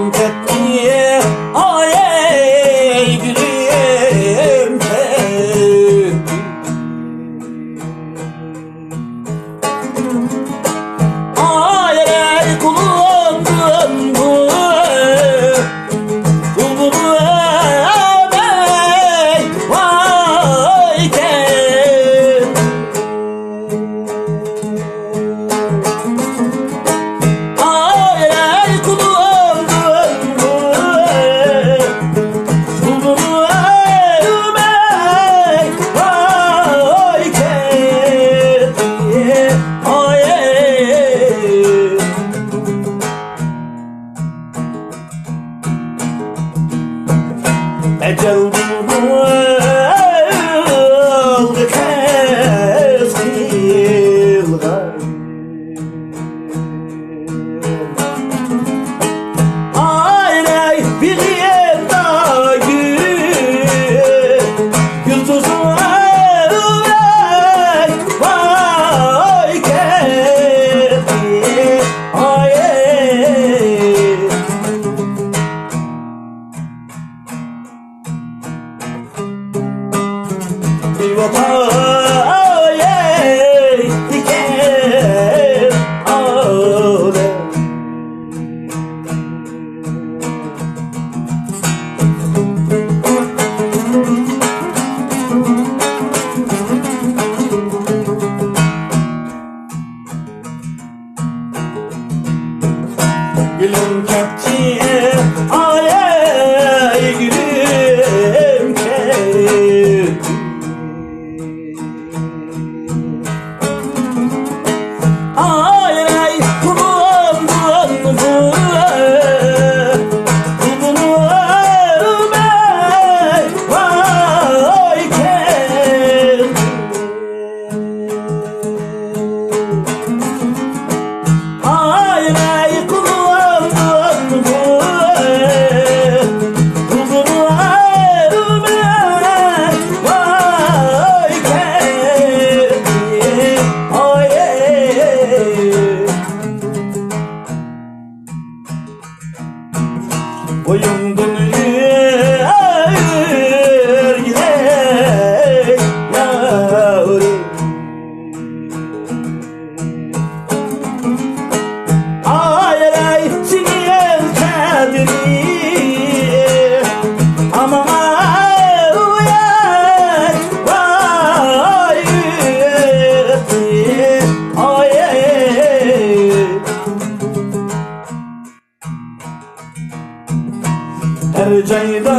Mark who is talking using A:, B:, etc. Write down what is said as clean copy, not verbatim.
A: Gülüm ketti ay gülüm ketti. Ay kullandım bu kulunu emek vay ketti. Ecel bunu aldı kestilgar. Ailey bilyen dayı yıldızın ermek vay kendi ay. Bir vataya diken ağlar. Gülüm ketti ay gülüm ketti. Ay kullandım bu kulunu emek vay kendi. Ay kullandım bu kulunu emek vay kendi. Ay boyun dönüyor yavrum. Ay seni elkedini ama uyan vay ay. Her cayda